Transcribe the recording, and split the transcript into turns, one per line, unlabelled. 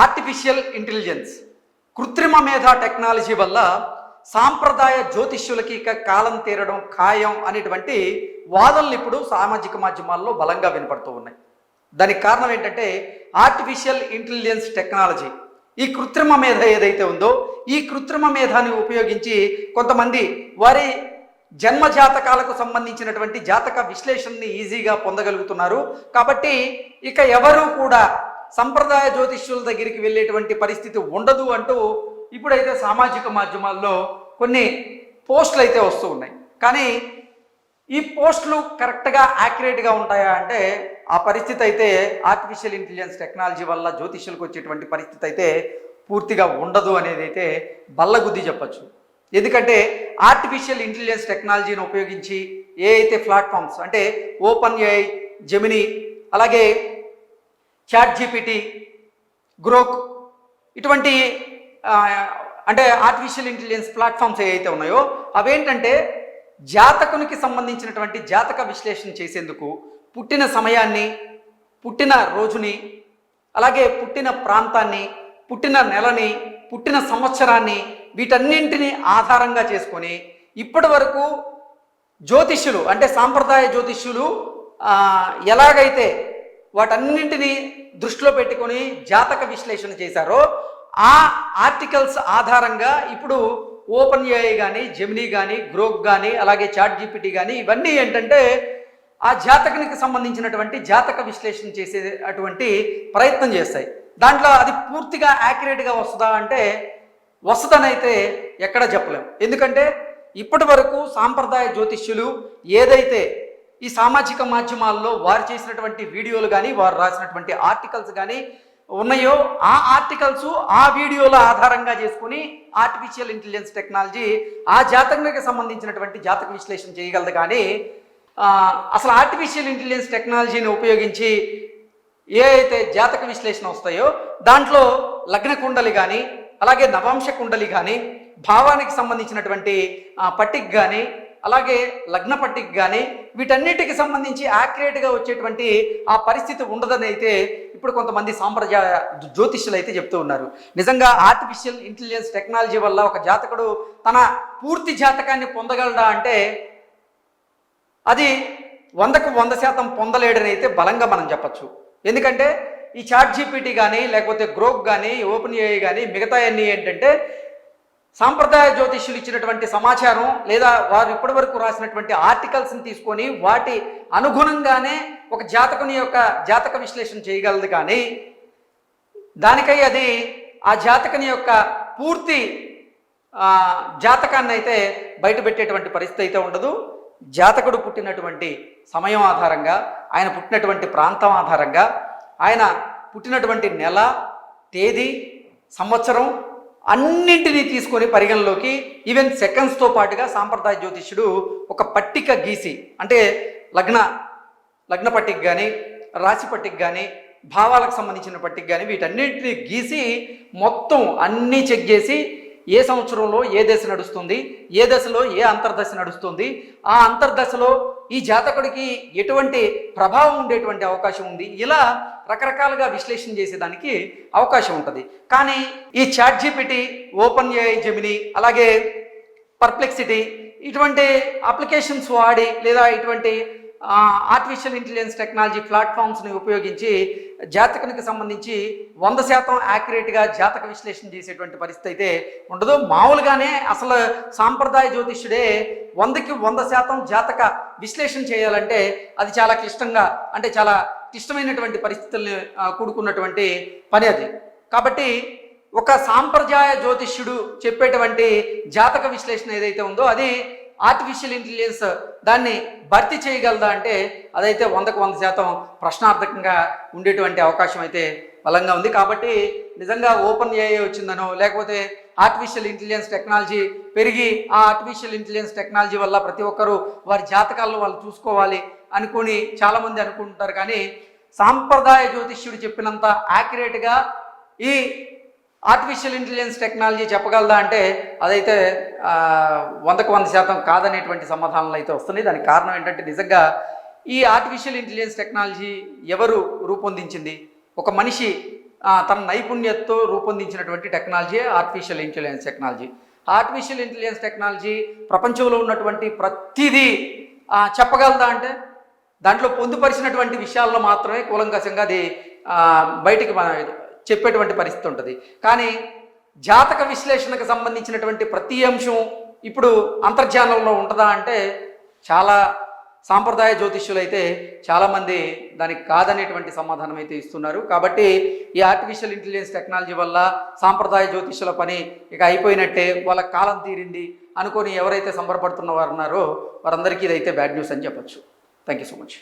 Artificial intelligence కృత్రిమ మేధా technology వల్ల సాంప్రదాయ జ్యోతిష్యులకి ఇక కాలం తీరడం ఖాయం అనేటువంటి వాదనలు ఇప్పుడు సామాజిక మాధ్యమాల్లో బలంగా వినపడుతూ ఉన్నాయి. దానికి కారణం ఏంటంటే ఆర్టిఫిషియల్ ఇంటెలిజెన్స్ టెక్నాలజీ. ఈ కృత్రిమ మేధ ఏదైతే ఉందో ఈ కృత్రిమ మేధాన్ని ఉపయోగించి కొంతమంది వారి జన్మ జాతకాలకు సంబంధించినటువంటి జాతక విశ్లేషణని ఈజీగా పొందగలుగుతున్నారు. కాబట్టి ఇక ఎవరు కూడా సంప్రదాయ జ్యోతిష్యుల దగ్గరికి వెళ్ళేటువంటి పరిస్థితి ఉండదు అంటూ ఇప్పుడైతే సామాజిక మాధ్యమాల్లో కొన్ని పోస్టులు అయితే వస్తూ ఉన్నాయి. కానీ ఈ పోస్టులు కరెక్ట్గా యాక్యురేట్గా ఉంటాయా అంటే ఆ పరిస్థితి అయితే ఆర్టిఫిషియల్ ఇంటెలిజెన్స్ టెక్నాలజీ వల్ల జ్యోతిష్యులకు వచ్చేటువంటి పరిస్థితి అయితే పూర్తిగా ఉండదు అనేది అయితే బల్లగుద్ది చెప్పచ్చు. ఎందుకంటే ఆర్టిఫిషియల్ ఇంటెలిజెన్స్ టెక్నాలజీని ఉపయోగించి ఏ అయితే ప్లాట్ఫామ్స్ అంటే ఓపెన్ ఏఐ, జెమిని, అలాగే చాట్ జీపీటీ, గ్రోక్ ఇటువంటి అంటే ఆర్టిఫిషియల్ ఇంటెలిజెన్స్ ప్లాట్ఫామ్స్ ఏవైతే ఉన్నాయో అవేంటంటే జాతకునికి సంబంధించినటువంటి జాతక విశ్లేషణ చేసేందుకు పుట్టిన సమయాన్ని, పుట్టిన రోజుని, అలాగే పుట్టిన ప్రాంతాన్ని, పుట్టిన నెలని, పుట్టిన సంవత్సరాన్ని వీటన్నింటినీ ఆధారంగా చేసుకొని ఇప్పటి వరకు జ్యోతిష్యులు అంటే సాంప్రదాయ జ్యోతిష్యులు ఎలాగైతే వాటన్నింటినీ దృష్టిలో పెట్టుకొని జాతక విశ్లేషణ చేశారో ఆ ఆర్టికల్స్ ఆధారంగా ఇప్పుడు ఓపెన్ ఏఐ కానీ, జెమినీ కానీ, గ్రోక్ కానీ, అలాగే చాట్ జీపీటీ కానీ ఇవన్నీ ఏంటంటే ఆ జాతకానికి సంబంధించినటువంటి జాతక విశ్లేషణ చేసే అటువంటి ప్రయత్నం చేస్తాయి. దాంట్లో అది పూర్తిగా యాక్యురేట్గా వస్తుందా అంటే వస్తుందని అయితే ఎక్కడ చెప్పలేం. ఎందుకంటే ఇప్పటి వరకు సాంప్రదాయ జ్యోతిష్యులు ఏదైతే ఈ సామాజిక మాధ్యమాల్లో వారు చేసినటువంటి వీడియోలు కానీ, వారు రాసినటువంటి ఆర్టికల్స్ కానీ ఉన్నాయో ఆ ఆర్టికల్స్ ఆ వీడియోల ఆధారంగా చేసుకుని ఆర్టిఫిషియల్ ఇంటెలిజెన్స్ టెక్నాలజీ ఆ జాతకానికి సంబంధించినటువంటి జాతక విశ్లేషణ చేయగలదు. కానీ అసలు ఆర్టిఫిషియల్ ఇంటెలిజెన్స్ టెక్నాలజీని ఉపయోగించి ఏ అయితే జాతక విశ్లేషణ వస్తాయో దాంట్లో లగ్న కుండలి కానీ, అలాగే నవాంశ కుండలి కానీ, భావానికి సంబంధించినటువంటి పట్టిక కానీ, అలాగే లగ్న పట్టిక కానీ వీటన్నిటికి సంబంధించి యాక్యురేట్గా వచ్చేటువంటి ఆ పరిస్థితి ఉండదని అయితే ఇప్పుడు కొంతమంది సాంప్రదాయ జ్యోతిష్యులు అయితే చెప్తూ ఉన్నారు. నిజంగా ఆర్టిఫిషియల్ ఇంటెలిజెన్స్ టెక్నాలజీ వల్ల ఒక జాతకుడు తన పూర్తి జాతకాన్ని పొందగలడా అంటే అది 100కు 100% పొందలేడని అయితే బలంగా మనం చెప్పచ్చు. ఎందుకంటే ఈ చాట్ జీపీటీ కానీ, లేకపోతే గ్రోక్ కానీ, ఓపెన్ ఏఐ కానీ మిగతా అన్నీ ఏంటంటే సాంప్రదాయ జ్యోతిష్యులు ఇచ్చినటువంటి సమాచారం లేదా వారు ఇప్పటి వరకు రాసినటువంటి ఆర్టికల్స్ని తీసుకొని వాటి అనుగుణంగానే ఒక జాతకుని యొక్క జాతక విశ్లేషణ చేయగలదు. కానీ దానికై అది ఆ జాతకుని యొక్క పూర్తి జాతకాన్ని అయితే బయటపెట్టేటువంటి పరిస్థితి అయితే ఉండదు. జాతకుడు పుట్టినటువంటి సమయం ఆధారంగా, ఆయన పుట్టినటువంటి ప్రాంతం ఆధారంగా, ఆయన పుట్టినటువంటి నెల, తేదీ, సంవత్సరం అన్నింటినీ తీసుకొని పరిగణలోకి ఈవెన్ సెకండ్స్తో పాటుగా సాంప్రదాయ జ్యోతిష్యుడు ఒక పట్టిక గీసి అంటే లగ్న పట్టిక కానీ, రాశి పట్టిక కానీ, భావాలకు సంబంధించిన పట్టిక కానీ వీటన్నింటినీ గీసి మొత్తం అన్నీ చెక్ చేసి ఏ సంవత్సరంలో ఏ దశ నడుస్తుంది, ఏ దశలో ఏ అంతర్దశ నడుస్తుంది, ఆ అంతర్దశలో ఈ జాతకుడికి ఎటువంటి ప్రభావం ఉండేటువంటి అవకాశం ఉంది, ఇలా రకరకాలుగా విశ్లేషణ చేసేదానికి అవకాశం ఉంటుంది. కానీ ఈ chat GPT, open AI, Gemini, అలాగే పర్ప్లెక్సిటీ ఇటువంటి అప్లికేషన్స్ వాడి లేదా ఇటువంటి ఆర్టిఫిషియల్ ఇంటెలిజెన్స్ టెక్నాలజీ ప్లాట్ఫామ్స్ని ఉపయోగించి జాతకానికి సంబంధించి 100% యాక్యురేట్గా జాతక విశ్లేషణ చేసేటువంటి పరిస్థితి అయితే ఉండదు. మామూలుగానే అసలు సాంప్రదాయ జ్యోతిష్యుడే 100కి 100% జాతక విశ్లేషణ చేయాలంటే అది చాలా క్లిష్టమైనటువంటి పరిస్థితుల్ని కూడుకున్నటువంటి పని అది. కాబట్టి ఒక సాంప్రదాయ జ్యోతిష్యుడు చెప్పేటువంటి జాతక విశ్లేషణ ఏదైతే ఉందో అది ఆర్టిఫిషియల్ ఇంటెలిజెన్స్ దాన్ని భర్తీ చేయగలదా అంటే అదైతే 100కు 100% ప్రశ్నార్థకంగా ఉండేటువంటి అవకాశం అయితే బలంగా ఉంది. కాబట్టి నిజంగా ఓపెన్ ఏఐ వచ్చిందనో లేకపోతే ఆర్టిఫిషియల్ ఇంటెలిజెన్స్ టెక్నాలజీ పెరిగి ఆ ఆర్టిఫిషియల్ ఇంటెలిజెన్స్ టెక్నాలజీ వల్ల ప్రతి ఒక్కరూ వారి జాతకాలను వాళ్ళు చూసుకోవాలి అనుకుని చాలామంది అనుకుంటారు. కానీ సాంప్రదాయ జ్యోతిష్యుడు చెప్పినంత యాక్యురేట్గా ఈ ఆర్టిఫిషియల్ ఇంటెలిజెన్స్ టెక్నాలజీ చెప్పగలదా అంటే అదైతే 100కు 100% కాదనేటువంటి సమాధానాలు అయితే వస్తున్నాయి. దానికి కారణం ఏంటంటే నిజంగా ఈ ఆర్టిఫిషియల్ ఇంటెలిజెన్స్ టెక్నాలజీ ఎవరు రూపొందించింది? ఒక మనిషి తన నైపుణ్యతతో రూపొందించినటువంటి technology artificial intelligence technology. Artificial intelligence technology ప్రపంచంలో ఉన్నటువంటి ప్రతిదీ చెప్పగలదా అంటే దాంట్లో పొందుపరిచినటువంటి విషయాల్లో మాత్రమే కూలంకషంగా అది బయటికి చెప్పేటువంటి పరిస్థితి ఉంటుంది. కానీ జాతక విశ్లేషణకు సంబంధించినటువంటి ప్రతి అంశం ఇప్పుడు అంతర్జాలంలో ఉంటుందా అంటే చాలా సాంప్రదాయ జ్యోతిష్యులు అయితే చాలామంది దానికి కాదనేటువంటి సమాధానం అయితే ఇస్తున్నారు. కాబట్టి ఈ ఆర్టిఫిషియల్ ఇంటెలిజెన్స్ టెక్నాలజీ వల్ల సాంప్రదాయ జ్యోతిష్యుల పని ఇక అయిపోయినట్టే, వాళ్ళ కాలం తీరింది అనుకొని ఎవరైతే సంబరపడుతున్న వారు ఉన్నారో వారందరికీ ఇదైతే బ్యాడ్ న్యూస్ అని చెప్పొచ్చు. Thank you so much.